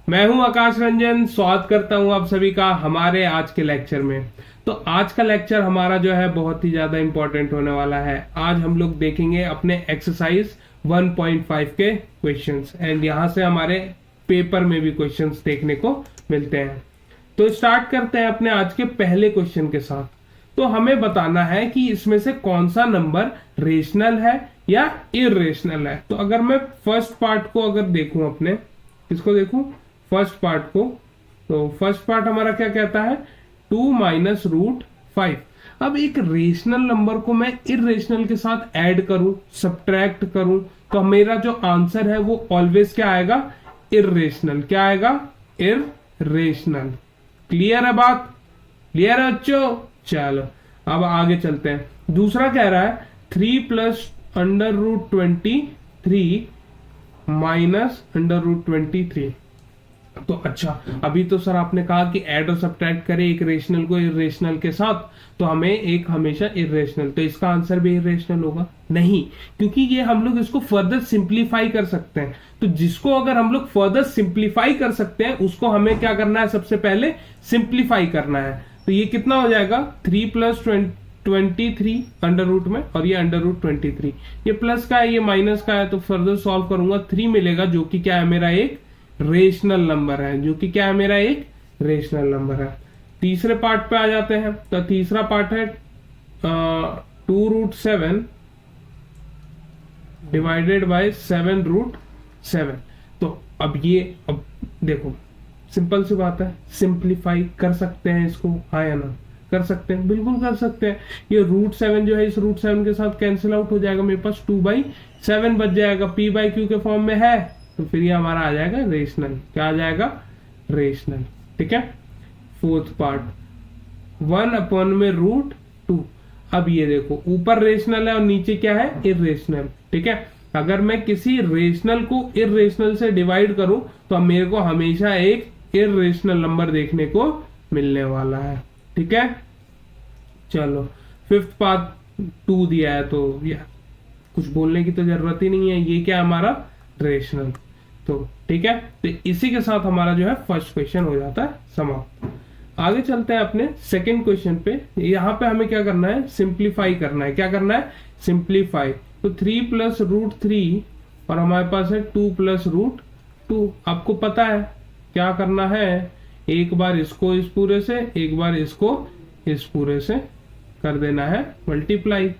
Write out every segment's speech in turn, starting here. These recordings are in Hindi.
मैं हूं आकाश रंजन, स्वागत करता हूं आप सभी का हमारे आज के लेक्चर में। तो आज का लेक्चर हमारा जो है बहुत ही ज्यादा इंपॉर्टेंट होने वाला है। आज हम लोग देखेंगे अपने एक्सरसाइज 1.5 के क्वेश्चंस एंड यहाँ से हमारे पेपर में भी क्वेश्चंस देखने को मिलते हैं। तो स्टार्ट करते हैं अपने आज के पहले क्वेश्चन के साथ। तो हमें बताना है कि इसमें से कौन सा नंबर रेशनल है या इरेशनल है। तो अगर मैं फर्स्ट पार्ट को अगर देखूं, अपने किसको देखूं, फर्स्ट पार्ट को, तो फर्स्ट पार्ट हमारा क्या कहता है, 2 माइनस रूट 5। अब एक रेशनल नंबर को मैं इरेशनल के साथ ऐड करूं, सब्ट्रैक्ट करूं, तो मेरा जो आंसर है वो ऑलवेज क्या आएगा, इरेशनल। क्या आएगा, इरेशनल। क्लियर है बात, क्लियर है बच्चों। चलो अब आगे चलते हैं। दूसरा कह रहा है 3 plus under root 23 minus under root 23। तो अच्छा, अभी तो सर आपने कहा कि ऐड और सब्ट्रैक्ट करें एक रेशनल को इरेशनल के साथ, तो हमें एक हमेशा इरेशनल, तो इसका आंसर भी इरेशनल होगा। नहीं, क्योंकि ये हम लोग इसको फर्दर सिंप्लीफाई कर सकते हैं। तो जिसको अगर हम लोग फर्दर सिंप्लीफाई कर सकते हैं उसको हमें क्या करना है, सबसे पहले सिंप्लीफाई करना है। तो ये कितना हो जाएगा, 3 प्लस 23 अंडर रूट में, और ये अंडर रूट 23, ये प्लस का है ये माइनस का है, तो फर्दर सॉल्व करूंगा 3 मिलेगा, जो कि क्या है, मेरा एक रेशनल नंबर है, जो कि क्या है, मेरा एक रेशनल नंबर है। तीसरे पार्ट पे आ जाते हैं। तो तीसरा पार्ट है 2 रूट 7 डिवाइडेड बाय 7 रूट 7। तो अब देखो, सिंपल सी बात है, सिंप्लीफाई कर सकते हैं इसको, हाँ या ना, कर सकते हैं, बिल्कुल कर सकते हैं। ये रूट 7 जो है इस रूट 7 के साथ कैंसिल आउट हो जाएगा, मेरे पास 2/7 बच जाएगा, p/q के फॉर्म में है, तो फिर ये हमारा आ जाएगा रेशनल। क्या आ जाएगा, रेशनल। ठीक है। फोर्थ पार्ट 1 में रूट 2। अब ये देखो, ऊपर रेशनल है और नीचे क्या है, इरेशनल। ठीक है। अगर मैं किसी रेशनल को इरेशनल से डिवाइड करूं तो अब मेरे को हमेशा एक इरेशनल नंबर देखने को मिलने वाला है। ठीक है। चलो, फिफ्थ पार्ट 2 दिया है, तो यार कुछ बोलने की तो जरूरत ही नहीं है, ये क्या हमारा रेशनल। तो ठीक है, तो इसी के साथ हमारा जो है फर्स्ट क्वेश्चन हो जाता है समाप्त। आगे चलते हैं अपने सेकंड क्वेश्चन पे। यहाँ पे हमें क्या करना है, सिंप्लीफाई करना है। क्या करना है, सिंप्लीफाई। तो 3 प्लस रूट 3 और हमारे पास है 2 प्लस रूट 2। आपको पता है क्या करना है, एक बार इसको इस पूरे से, एक बार इसको इस पूरे से कर देना है मल्टीप्लाई,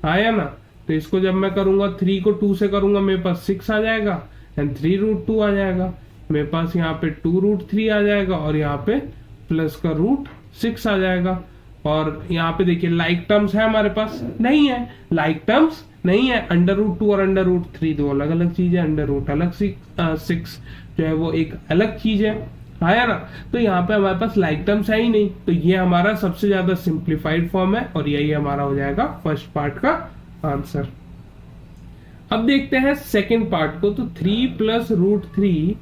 आया ना। तो इसको जब मैं करूंगा 3 को 2 से करूंगा, मेरे पास 6 आ जाएगा एंड 3 रूट 2 आ जाएगा। मेरे पास यहाँ पे 2 रूट 3 आ जाएगा और यहाँ पे प्लस का रूट 6 आ जाएगा। और यहाँ पे देखिए लाइक टर्म्स है हमारे पास, नहीं है, लाइक टर्म्स नहीं है। अंडर रूट 2 और अंडर रूट 3 दो अलग अलग चीज है, अंडर रूट अलग 6 जो है वो एक अलग चीज है, आया ना। तो यहाँ पे हमारे पास लाइक टर्म्स है ही नहीं, तो ये हमारा सबसे ज्यादा सिंप्लीफाइड फॉर्म है और यही हमारा हो जाएगा फर्स्ट पार्ट का आंसर। अब देखते हैं सेकेंड पार्ट को। तो 3 plus root 3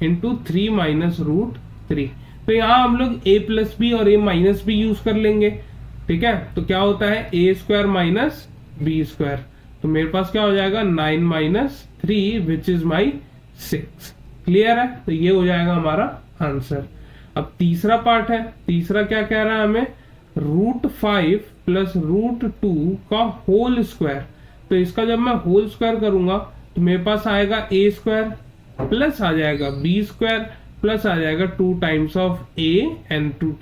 into 3 minus root 3। तो यहाँ हम लोग a प्लस बी और a माइनस बी यूज कर लेंगे। ठीक है। तो क्या होता है, a square minus B square. तो मेरे पास क्या हो जाएगा, 9 minus 3 which is my 6। Clear है। तो ये हो जाएगा हमारा आंसर। अब तीसरा पार्ट है। तीसरा क्या कह रहा है हमें, रूट 5 प्लस रूट 2 का होल स्क्वायर। तो इसका जब मैं होल स्क्वायर करूंगा तो मेरे पास आएगा a स्क्वायर प्लस आ जाएगा b स्क्वायर प्लस आ जाएगा 2 times of a and 2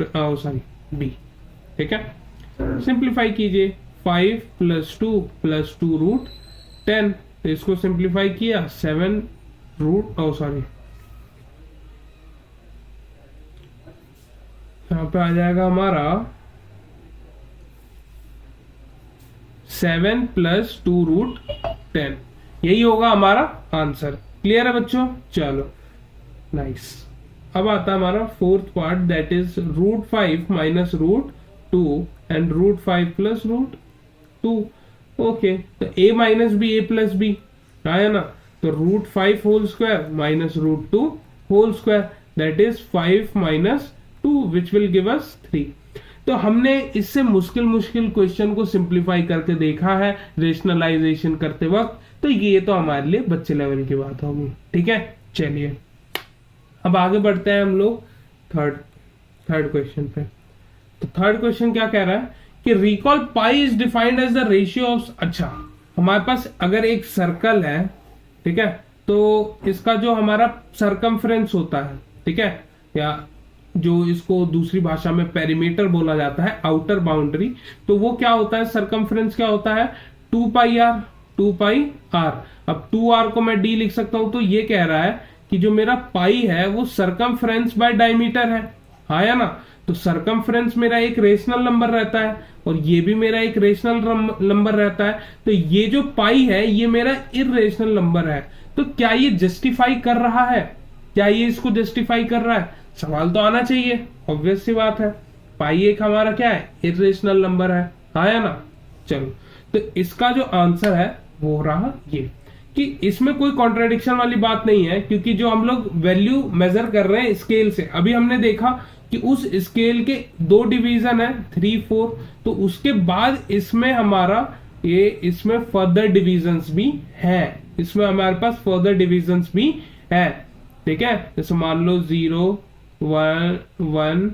b। ठीक है। सिंप्लीफाई कीजिए, 5 प्लस 2 प्लस 2 रूट 10। तो इसको सिंप्लीफाई किया, 7 रूट यहाँ पे आ जाएगा हमारा 7 प्लस 2 रूट 10। यही होगा हमारा आंसर। क्लियर है बच्चों। चलो नाइस। अब आता है हमारा fourth part, that is root 5 minus root 2 and root 5 plus root 2। Okay, तो a minus B a plus B आया ना। तो root 5 whole square minus root 2 whole square, that is 5 minus 2 which will give us 3। तो हमने इससे मुश्किल मुश्किल क्वेश्चन को सिंप्लीफाई करके देखा है रेशनलाइजेशन करते वक्त, तो ये तो हमारे लिए बच्चे लेवल की बात होगी। ठीक है। चलिए अब आगे बढ़ते हैं हम लोग थर्ड थर्ड क्वेश्चन पे। तो थर्ड क्वेश्चन क्या कह रहा है कि recall pi is defined as the ratio of, अच्छा हमारे पास अगर एक सर्कल है, ठीक है, तो इसका जो हमारा सरकमफ्रेंस होता है, ठीक है, या जो इसको दूसरी भाषा में पेरीमीटर बोला जाता है, आउटर बाउंड्री, तो वो क्या होता है, सरकमफ्रेंस क्या होता है, 2 पाई आर, 2 पाई आर। अब 2 आर को मैं डी लिख सकता हूं, तो ये कह रहा है कि जो मेरा पाई है वो सरकमफ्रेंस बाय डायमीटर है, हाँ या ना। तो सरकमफ्रेंस मेरा एक रेशनल नंबर रहता है और ये भी मेरा एक रेशनल नंबर रहता है, तो ये जो पाई है ये मेरा इरेशनल नंबर है। तो क्या ये जस्टिफाई कर रहा है, क्या ये इसको जस्टिफाई कर रहा है, सवाल तो आना चाहिए, ऑब्वियस सी बात है। पाई एक हमारा क्या है, इरेशनल नंबर है, हाँ या ना। चलो, तो इसका जो आंसर है वो रहा ये, कि इसमें कोई कॉन्ट्रेडिक्शन वाली बात नहीं है, क्योंकि जो हम लोग वैल्यू मेजर कर रहे हैं स्केल से, अभी हमने देखा कि उस स्केल के 2 डिवीजन है, 3, 4, तो उसके बाद इसमें हमारा ये इसमें फर्दर डिविजन्स भी है, इसमें हमारे पास फर्दर डिविजन्स भी है, ठीक है। जैसे मान लो 0, 1, 1,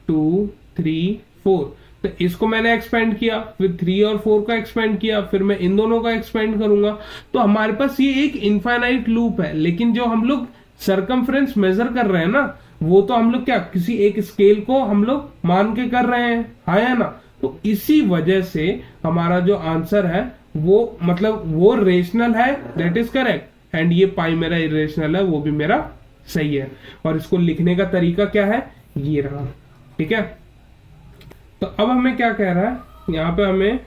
2, 3, 4, तो इसको मैंने एक्सपेंड किया, फिर 3 और 4 का एक्सपेंड किया, फिर मैं इन दोनों का एक्सपेंड करूंगा, तो हमारे पास ये एक इनफाइनाइट लूप है। लेकिन जो हम लोग सरकमफ्रेंस मेजर कर रहे हैं ना, वो तो हम लोग क्या किसी एक स्केल को हम लोग मान के कर रहे हैं, हाँ या ना। तो इसी वजह से हमारा जो आंसर है वो मतलब वो रेशनल है, दैट इज करेक्ट, एंड ये पाई मेरा इरेशनल है, वो भी मेरा सही है। और इसको लिखने का तरीका क्या है, ये रहा, ठीक है। तो अब हमें क्या कह रहा है, यहां पे हमें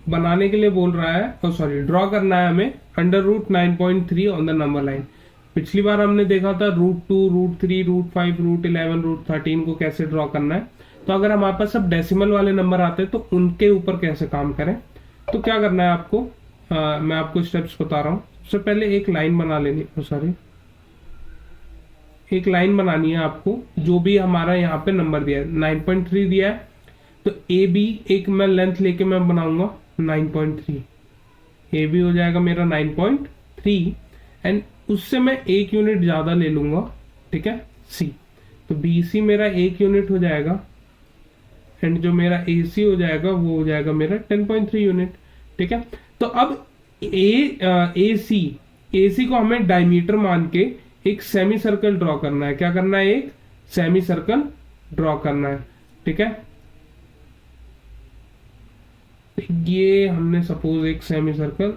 बनाने के लिए बोल रहा है, सॉरी ड्रॉ करना है हमें under root 9.3 on the number line. पिछली बार हमने देखा था √2, √3, √5, √11, √13 को कैसे ड्रॉ करना है। तो अगर हमारे पास सब डेसिमल वाले नंबर आते हैं तो उनके ऊपर कैसे काम करें, तो क्या करना है आपको, मैं आपको स्टेप्स बता रहा हूं। सबसे पहले एक लाइन बना लेनी, सॉरी एक लाइन बनानी है आपको, जो भी हमारा यहाँ पे नंबर दिया है 9.3 दिया है, तो ए बी एक मैं लेंथ लेके मैं बनाऊंगा 9.3, ए बी हो जाएगा मेरा 9.3, एंड उससे मैं 1 यूनिट ज्यादा ले लूंगा, ठीक है, सी, तो बी सी मेरा 1 यूनिट हो जाएगा, एंड जो मेरा ए सी हो जाएगा मेरा 10.3 यूनिट, ठीक है। तो अब ए सी को हमें डायमीटर मान के एक सेमी सर्कल ड्रॉ करना है, क्या करना है, एक सेमी सर्कल ड्रॉ करना है, ठीक है। ये हमने सपोज एक सेमी सर्कल,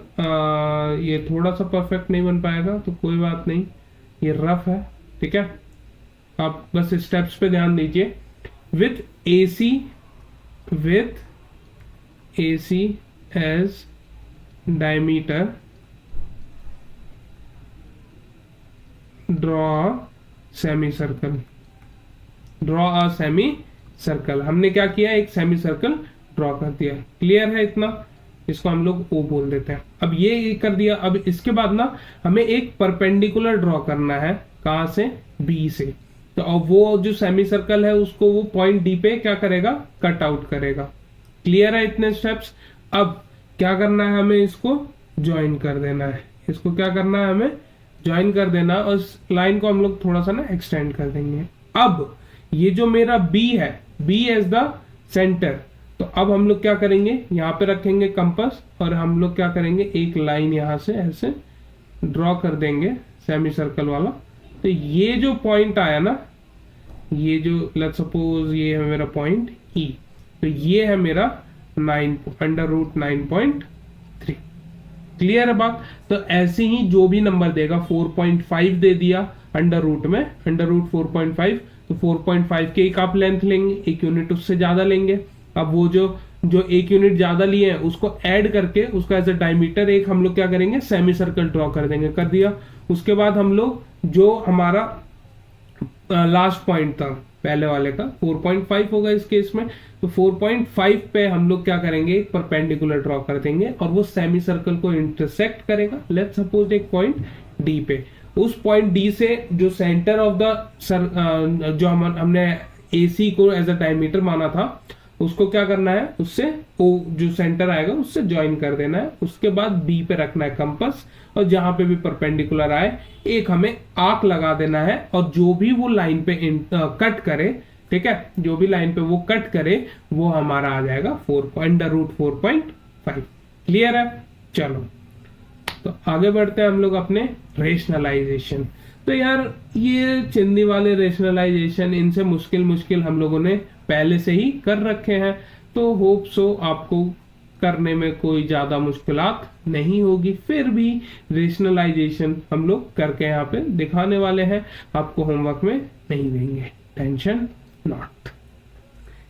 ये थोड़ा सा परफेक्ट नहीं बन पाएगा तो कोई बात नहीं, ये रफ है, ठीक है। आप बस स्टेप्स पे ध्यान दीजिए। With AC as diameter draw semi circle, हमने क्या किया, एक सेमी सर्कल ड्रॉ कर दिया, क्लियर है इतना, इसको हम लोग ओ बोल देते हैं। अब ये कर दिया, अब इसके बाद ना हमें एक परपेंडिकुलर ड्रॉ करना है, कहां से, बी से। तो अब वो जो सेमी सर्कल है उसको वो पॉइंट डी पे क्या करेगा, कट आउट करेगा, क्लियर है इतने स्टेप्स। अब क्या करना है, हमें इसको ज्वाइन कर देना है, इसको क्या करना है, हमें ज्वाइन कर देना, और उस लाइन को हम लोग थोड़ा सा ना एक्सटेंड कर देंगे। अब ये जो मेरा बी है, बी एज द सेंटर, तो अब हम लोग क्या करेंगे, यहाँ पे रखेंगे कंपास, और हम लोग क्या करेंगे, एक लाइन यहाँ से ऐसे ड्रॉ कर देंगे सेमी सर्कल वाला। तो ये जो पॉइंट आया ना, ये जो लेट्स सपोज ये है मेरा पॉइंट ई, तो ये है मेरा √9.3, क्लियर है बात। तो ऐसे ही जो भी नंबर देगा, 4.5 दे दिया अंडर रूट में, अंडर रूट 4.5, तो 4.5 के एक आप लेंथ लेंगे, 1 यूनिट उससे ज्यादा लेंगे। अब वो जो 1 यूनिट ज्यादा लिए हैं उसको ऐड करके उसका एज अ डायमीटर एक हम लोग क्या करेंगे, सेमी सर्कल ड्रॉ कर देंगे, कर दिया। उसके बाद हम लोग जो हमारा लास्ट पॉइंट था पहले वाले का 4.5 होगा इस केस में, तो 4.5 पे हम लोग क्या करेंगे, एक परपेंडिकुलर ड्रॉ कर देंगे और वो सेमी सर्कल को इंटरसेक्ट करेगा, लेट्स सपोज एक पॉइंट डी पे। उस पॉइंट डी से जो सेंटर ऑफ द जो हमने AC को एज अ डायमीटर माना था, उसको क्या करना है, उससे ओ जो सेंटर आएगा उससे ज्वाइन कर देना है। उसके बाद बी पे रखना है कंपास, और जहां पे भी परपेंडिकुलर आए एक हमें आर्क लगा देना है, और जो भी वो लाइन पे कट करे, ठीक है, जो भी लाइन पे वो कट करे वो हमारा आ जाएगा 4.5। क्लियर है? चलो तो आगे बढ़ते हैं हम लोग अपने रेशनलाइजेशन। तो यार ये चिंदी वाले रेशनलाइजेशन, इनसे मुश्किल मुश्किल हम लोगों ने पहले से ही कर रखे हैं, तो होप सो आपको करने में कोई ज्यादा मुश्किलात नहीं होगी। फिर भी रेशनलाइजेशन हम लोग करके यहाँ पे दिखाने वाले हैं, आपको होमवर्क में नहीं देंगे, टेंशन नॉट।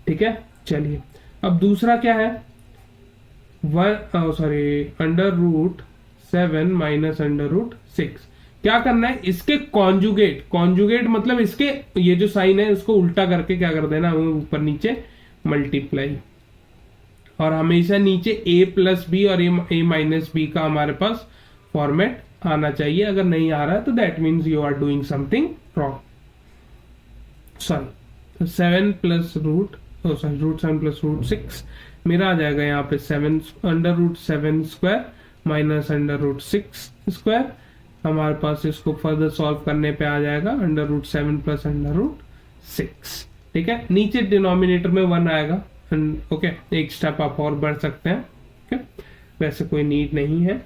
ठीक है, चलिए अब दूसरा क्या है, under root 7 minus under root 6। क्या करना है, इसके कॉन्जुगेट, कॉन्जुगेट मतलब इसके ये जो साइन है उसको उल्टा करके क्या कर देना, ऊपर नीचे मल्टीप्लाई, और हमेशा नीचे a प्लस बी और a माइनस बी का हमारे पास फॉर्मेट आना चाहिए। अगर नहीं आ रहा है तो that means you are doing something wrong. Sorry, 7 plus root root 7 plus root 6 मेरा आ जाएगा यहाँ पे 7 under root 7 square minus under root 6 square. हमारे पास इसको फर्दर सॉल्व करने पे आ जाएगा under root 7 plus under root 6। ठीक है, नीचे डिनोमिनेटर में 1 आएगा। ओके, एक स्टेप आप और बढ़ सकते हैं, ओके, वैसे कोई नीड नहीं है।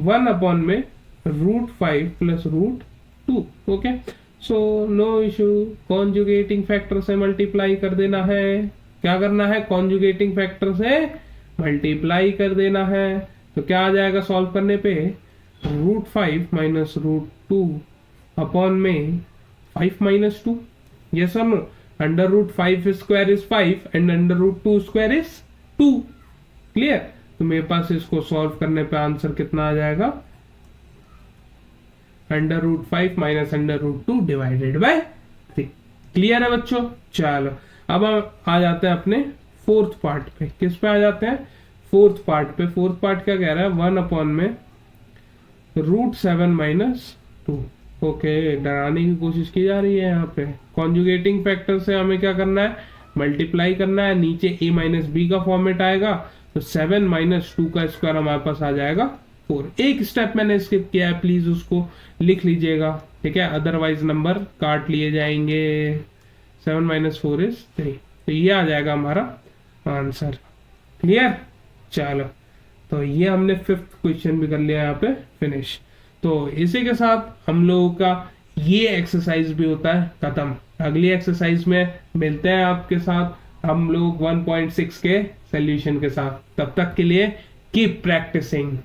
1 अपॉन में root 5 plus root 2। Okay, so no issue, conjugating factor से मल्टीप्लाई कर देना है। क्या करना है, कॉन्जुगेटिंग फैक्टर से मल्टीप्लाई कर देना है। तो क्या आ जाएगा सॉल्व करने पे, रूट 5 माइनस रूट 2 अपॉन में 5 माइनस 2। यस और no, under root 5 square is 5 and under root 2 square is 2। Clear? तो मेरे पास इसको सॉल्व करने पे आंसर कितना आ जाएगा, under root 5 minus under root 2 divided by 3। Clear है बच्चों? चलो अब हम आ जाते हैं अपने फोर्थ पार्ट पे। किस पे आ जाते हैं, फोर्थ पार्ट पे। फोर्थ पार्ट क्या कह रहा है, 1 अपॉन में रूट 7 माइनस 2। ओके, डराने की कोशिश की जा रही है यहाँ पे। कॉन्जुगेटिंग फैक्टर से हमें क्या करना है, मल्टीप्लाई करना है। नीचे a माइनस बी का फॉर्मेट आएगा, तो 7 माइनस 2 का स्क्वायर हमारे पास आ जाएगा 4। एक स्टेप मैंने स्किप किया है, प्लीज उसको लिख लीजिएगा, ठीक है, अदरवाइज नंबर काट लिए जाएंगे। 7 माइनस 4 इज 3, तो ये आ जाएगा हमारा आंसर। क्लियर? चलो, तो ये हमने 5th क्वेश्चन भी कर लिया यहाँ पे फिनिश। तो इसी के साथ हम लोगों का ये एक्सरसाइज भी होता है खत्म। अगली एक्सरसाइज में मिलते हैं आपके साथ हम लोग 1.6 के सॉल्यूशन के साथ। तब तक के लिए कीप प्रैक्टिसिंग।